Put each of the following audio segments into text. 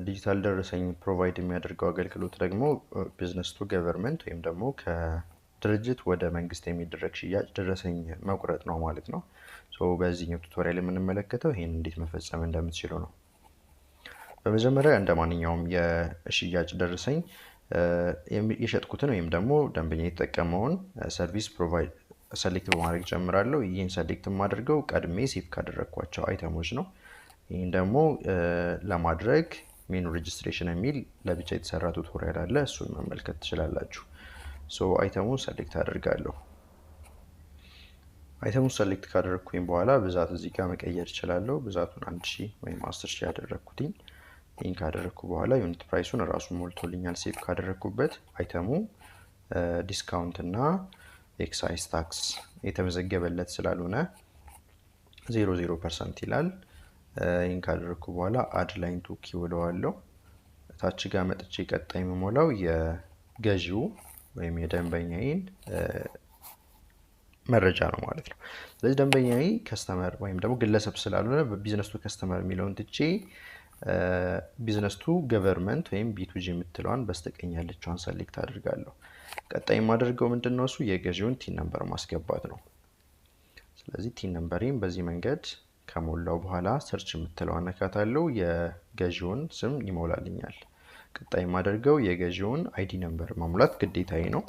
ዲጂታል ደረሰኝ ፕሮቫይድ የሚያደርገው አገልግሎት ደግሞ ቢዝነስ ቱ ገቨርንመንት ወይም ደግሞ ከድርጅት ወደ መንግስት የሚደረግ ሽያጭ ደረሰኝ መቁረጥ ነው ማለት ነው። በዚህኛው ቱቶሪያል የምንመለከተው ይህን እንዴት መፈጸም እንደምትችሉ ነው። በመጀመሪያ እንደ ማንኛውም የሽያጭ ደረሰኝ የሸጥኩትን ወይም ደግሞ ደንበኛ የተጠቀመውን ሰርቪስ ፕሮቫይድ ሰሌክት በማድረግ ጀምራለሁ። ይህን ሰሌክት የማደርገው ቀድሜ ሴቭ ካደረግኳቸው አይተሞች ነው። ይህን ደግሞ ለማድረግ ሜኑ ሬጅስትሬሽን የሚል ለብቻ የተሰራ ቱቶሪያል አለ። እሱን መመልከት ትችላላችሁ። አይተሙን ሰሌክት አደርጋለሁ። አይተሙን ሰሌክት ካደረግኩኝ በኋላ ብዛት እዚህ ጋር መቀየር እችላለሁ። ብዛቱን 1000 ወይም 10000 ያደረግኩትኝ። ይህን ካደረግኩ በኋላ ዩኒት ፕራይሱን ራሱ ሞልቶልኛል። ሴቭ ካደረግኩበት አይተሙ ዲስካውንት እና ኤክሳይዝ ታክስ የተመዘገበለት ስላልሆነ 00% ይላል። ይህን ካደረግኩ በኋላ አድ ላይን ቱ ኪ ብለዋለሁ። ታች ጋር መጥቼ ቀጣይ የምሞላው የገዢው ወይም የደንበኛዬን መረጃ ነው ማለት ነው። ስለዚህ ደንበኛዬ ከስተመር ወይም ደግሞ ግለሰብ ስላልሆነ በቢዝነስ ቱ ከስተመር የሚለውን ትቼ ቢዝነስ ቱ ገቨርንመንት ወይም ቢቱጂ የምትለዋን በስተቀኝ ያለችዋን ሰሌክት አድርጋለሁ። ቀጣይ የማደርገው ምንድነው እሱ የገዢውን ቲን ነምበር ማስገባት ነው። ስለዚህ ቲን ነምበሬን በዚህ መንገድ ከሞላው በኋላ ሰርች የምትለዋን ነካታለሁ። የገዢውን ስም ይሞላልኛል። ቀጣይ የማደርገው የገዢውን አይዲ ነምበር መሙላት ግዴታዬ ነው።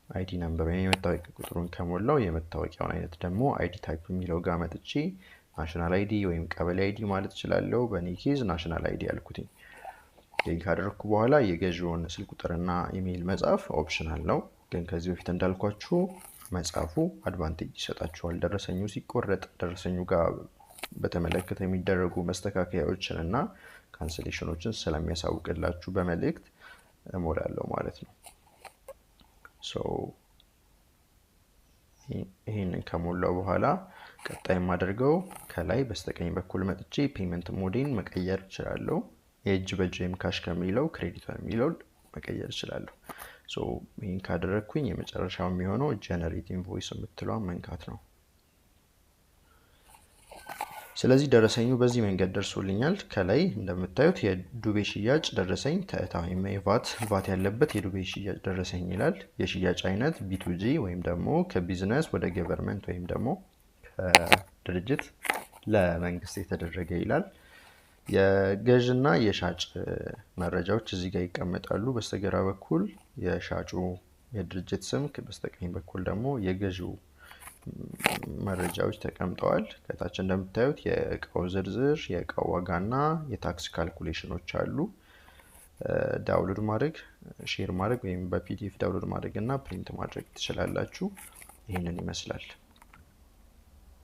አይዲ ነምበር ወይም የመታወቂያ ቁጥሩን ከሞላው የመታወቂያውን አይነት ደግሞ አይዲ ታይፕ የሚለው ጋር መጥቼ ናሽናል አይዲ ወይም ቀበሌ አይዲ ማለት እችላለሁ። በእኔ ኬዝ ናሽናል አይዲ ያልኩትኝ። ይህን ካደረግኩ በኋላ የገዢውን ስልክ ቁጥርና ኢሜይል መጻፍ ኦፕሽናል ነው፣ ግን ከዚህ በፊት እንዳልኳችሁ መጻፉ አድቫንቴጅ ይሰጣችኋል። ደረሰኙ ሲቆረጥ ደረሰኙ ጋር በተመለከተ የሚደረጉ መስተካከያዎችን እና ካንሰሌሽኖችን ስለሚያሳውቅላችሁ በመልእክት እሞላለሁ ማለት ነው። ይህንን ከሞላው በኋላ ቀጣይ የማደርገው ከላይ በስተቀኝ በኩል መጥቼ ፔመንት ሞዴን መቀየር እችላለሁ። የእጅ በእጅ ወይም ካሽ ከሚለው ክሬዲት የሚለው መቀየር እችላለሁ። ይህን ካደረግኩኝ የመጨረሻው የሚሆነው ጀነሬት ኢንቮይስ የምትለዋን መንካት ነው። ስለዚህ ደረሰኙ በዚህ መንገድ ደርሶልኛል። ከላይ እንደምታዩት የዱቤ ሽያጭ ደረሰኝ ተዕታ ወይም ቫት ያለበት የዱቤ ሽያጭ ደረሰኝ ይላል። የሽያጭ አይነት ቢቱጂ ወይም ደግሞ ከቢዝነስ ወደ ገቨርንመንት ወይም ደግሞ ከድርጅት ለመንግስት የተደረገ ይላል። የገዥና የሻጭ መረጃዎች እዚህ ጋር ይቀመጣሉ። በስተግራ በኩል የሻጩ የድርጅት ስም፣ በስተቀኝ በኩል ደግሞ የገዢው መረጃዎች ተቀምጠዋል። ከታች እንደምታዩት የእቃው ዝርዝር፣ የእቃው ዋጋና የታክስ ካልኩሌሽኖች አሉ። ዳውንሎድ ማድረግ፣ ሼር ማድረግ ወይም በፒዲኤፍ ዳውንሎድ ማድረግ እና ፕሪንት ማድረግ ትችላላችሁ። ይህንን ይመስላል።